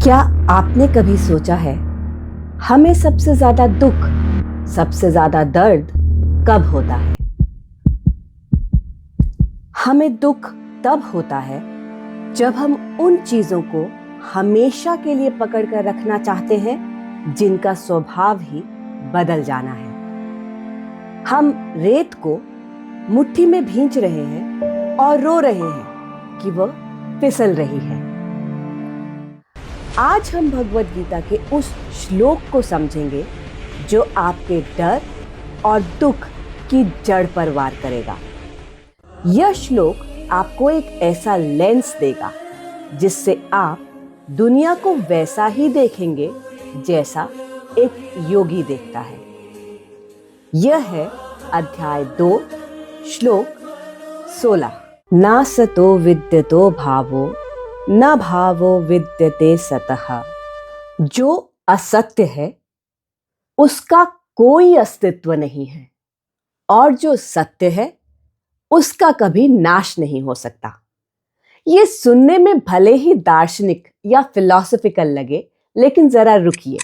क्या आपने कभी सोचा है हमें सबसे ज्यादा दुख, सबसे ज्यादा दर्द कब होता है? हमें दुख तब होता है जब हम उन चीजों को हमेशा के लिए पकड़ कर रखना चाहते हैं जिनका स्वभाव ही बदल जाना है। हम रेत को मुट्ठी में भींच रहे हैं और रो रहे हैं कि वह फिसल रही है। आज हम भगवद गीता के उस श्लोक को समझेंगे जो आपके डर और दुख की जड़ पर वार करेगा। यह श्लोक आपको एक ऐसा लेंस देगा जिससे आप दुनिया को वैसा ही देखेंगे जैसा एक योगी देखता है। यह है अध्याय 2 श्लोक 16। ना सतो विद्यतो भावो न भावो विद्यते सतः। जो असत्य है उसका कोई अस्तित्व नहीं है और जो सत्य है उसका कभी नाश नहीं हो सकता। ये सुनने में भले ही दार्शनिक या फिलॉसफिकल लगे, लेकिन जरा रुकिए।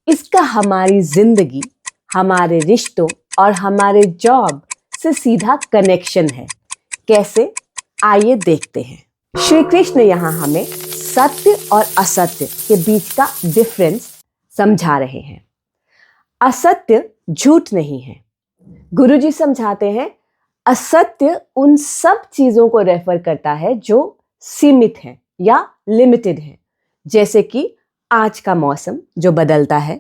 इसका हमारी जिंदगी, हमारे रिश्तों और हमारे जॉब से सीधा कनेक्शन है। कैसे? आइए देखते हैं। श्री कृष्ण यहाँ हमें सत्य और असत्य के बीच का डिफरेंस समझा रहे हैं। असत्य झूठ नहीं है। गुरुजी समझाते हैं असत्य उन सब चीजों को रेफर करता है जो सीमित है या लिमिटेड है, जैसे कि आज का मौसम जो बदलता है,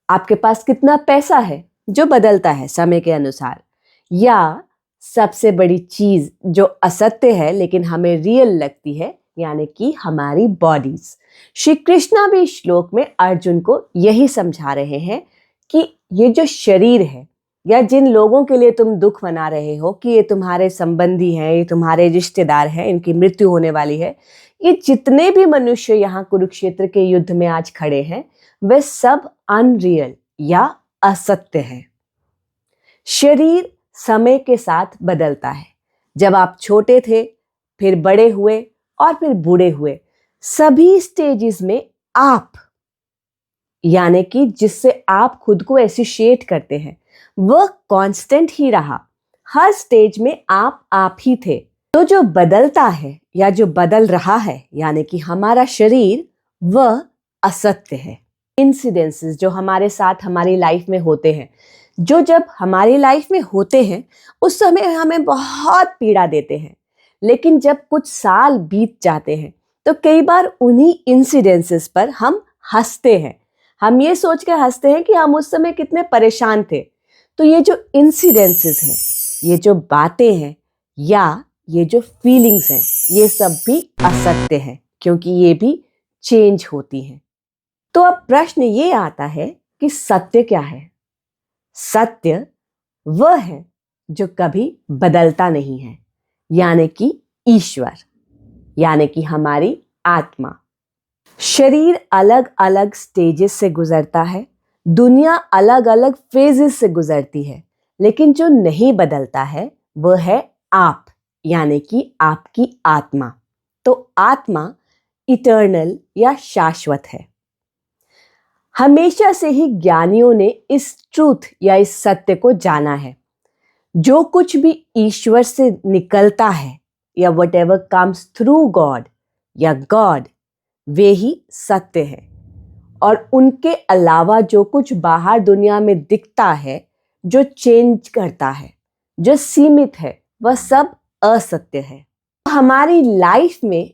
आपके पास कितना पैसा है जो बदलता है समय के अनुसार, या सबसे बड़ी चीज जो असत्य है लेकिन हमें रियल लगती है, यानी कि हमारी बॉडीज। श्री कृष्णा भी श्लोक में अर्जुन को यही समझा रहे हैं कि ये जो शरीर है या जिन लोगों के लिए तुम दुख मना रहे हो कि ये तुम्हारे संबंधी हैं, ये तुम्हारे रिश्तेदार हैं, इनकी मृत्यु होने वाली है, ये जितने भी मनुष्य यहाँ कुरुक्षेत्र के युद्ध में आज खड़े हैं वे सब अनरियल या असत्य है। शरीर समय के साथ बदलता है। जब आप छोटे थे, फिर बड़े हुए और फिर बूढ़े हुए, सभी स्टेजेस में आप, यानी कि जिससे आप खुद को एसोसिएट करते हैं, वह कांस्टेंट ही रहा। हर स्टेज में आप ही थे। तो जो बदलता है या जो बदल रहा है, यानी कि हमारा शरीर, वह असत्य है। इंसिडेंसेस जो हमारे साथ हमारी लाइफ में होते हैं, जो जब हमारी लाइफ में होते हैं उस समय हमें बहुत पीड़ा देते हैं, लेकिन जब कुछ साल बीत जाते हैं तो कई बार उन्हीं इंसिडेंसेस पर हम हंसते हैं। हम ये सोच के हंसते हैं कि हम उस समय कितने परेशान थे। तो ये जो इंसिडेंसेस हैं, ये जो बातें हैं या ये जो फीलिंग्स हैं, ये सब भी असत्य हैं, क्योंकि ये भी चेंज होती हैं। तो अब प्रश्न ये आता है कि सत्य क्या है? सत्य वह है जो कभी बदलता नहीं है, यानी कि ईश्वर, यानी कि हमारी आत्मा। शरीर अलग अलग स्टेजेस से गुजरता है, दुनिया अलग अलग फेजेस से गुजरती है, लेकिन जो नहीं बदलता है वह है आप, यानी कि आपकी आत्मा। तो आत्मा इटर्नल या शाश्वत है। हमेशा से ही ज्ञानियों ने इस ट्रूथ या इस सत्य को जाना है। जो कुछ भी ईश्वर से निकलता है या व्हाटएवर कम्स थ्रू गॉड या गॉड, वे ही सत्य है। और उनके अलावा जो कुछ बाहर दुनिया में दिखता है, जो चेंज करता है, जो सीमित है, वह सब असत्य है। हमारी लाइफ में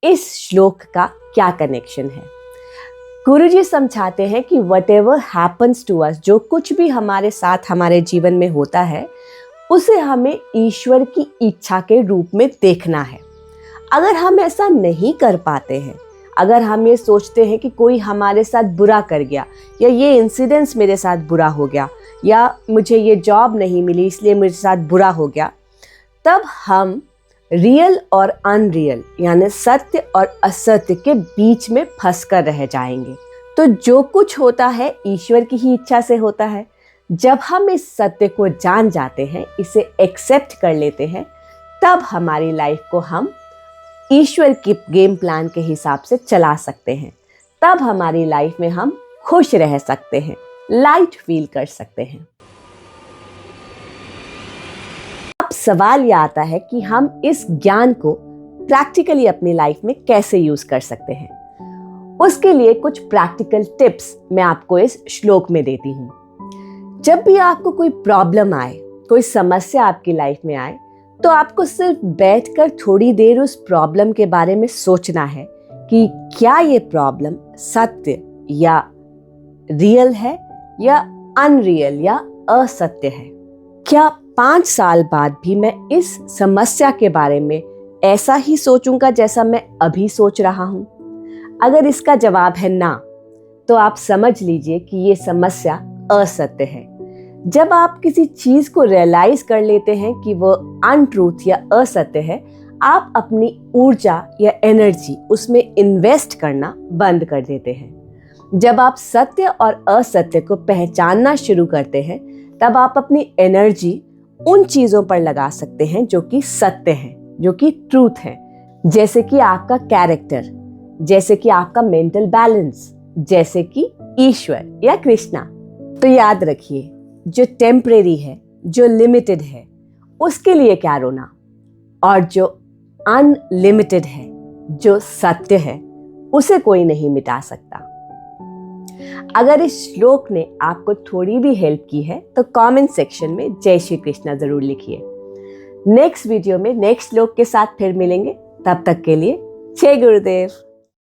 इस श्लोक का क्या कनेक्शन है? गुरुजी समझाते हैं कि whatever happens to us, जो कुछ भी हमारे साथ हमारे जीवन में होता है, उसे हमें ईश्वर की इच्छा के रूप में देखना है। अगर हम ऐसा नहीं कर पाते हैं, अगर हम ये सोचते हैं कि कोई हमारे साथ बुरा कर गया, या ये इंसिडेंस मेरे साथ बुरा हो गया, या मुझे ये जॉब नहीं मिली इसलिए मेरे साथ बुरा हो गया, तब हम रियल और अनरियल यानी सत्य और असत्य के बीच में फंस कर रह जाएंगे। तो जो कुछ होता है ईश्वर की ही इच्छा से होता है। जब हम इस सत्य को जान जाते हैं, इसे एक्सेप्ट कर लेते हैं, तब हमारी लाइफ को हम ईश्वर की गेम प्लान के हिसाब से चला सकते हैं। तब हमारी लाइफ में हम खुश रह सकते हैं, लाइट फील कर सकते हैं। अब सवाल यह आता है कि हम इस ज्ञान को प्रैक्टिकली अपनी लाइफ में कैसे यूज कर सकते हैं। उसके लिए कुछ प्रैक्टिकल टिप्स मैं आपको इस श्लोक में देती हूँ। जब भी आपको कोई प्रॉब्लम आए, कोई समस्या आपकी लाइफ में आए, तो आपको सिर्फ बैठकर थोड़ी देर उस प्रॉब्लम के बारे में सोचना है कि क्या ये प्रॉब्लम सत्य या रियल है या अनरियल या असत्य है। क्या 5 साल बाद भी मैं इस समस्या के बारे में ऐसा ही सोचूंगा जैसा मैं अभी सोच रहा हूं? अगर इसका जवाब है ना, तो आप समझ लीजिए कि ये समस्या असत्य है। जब आप किसी चीज को रियलाइज कर लेते हैं कि वो अनट्रूथ या असत्य है, आप अपनी ऊर्जा या एनर्जी उसमें इन्वेस्ट करना बंद कर देते हैं। जब आप सत्य और असत्य को पहचानना शुरू करते हैं, तब आप अपनी एनर्जी उन चीजों पर लगा सकते हैं जो कि सत्य हैं, जो कि ट्रूथ है, जैसे कि आपका कैरेक्टर, जैसे कि आपका मेंटल बैलेंस, जैसे कि ईश्वर या कृष्णा। तो याद रखिए, जो टेम्परेरी है, जो लिमिटेड है, उसके लिए क्या रोना, और जो अनलिमिटेड है, जो सत्य है, उसे कोई नहीं मिटा सकता। अगर इस श्लोक ने आपको थोड़ी भी हेल्प की है तो कमेंट सेक्शन में जय श्री कृष्णा जरूर लिखिए। नेक्स्ट वीडियो में नेक्स्ट श्लोक के साथ फिर मिलेंगे। तब तक के लिए जय गुरुदेव।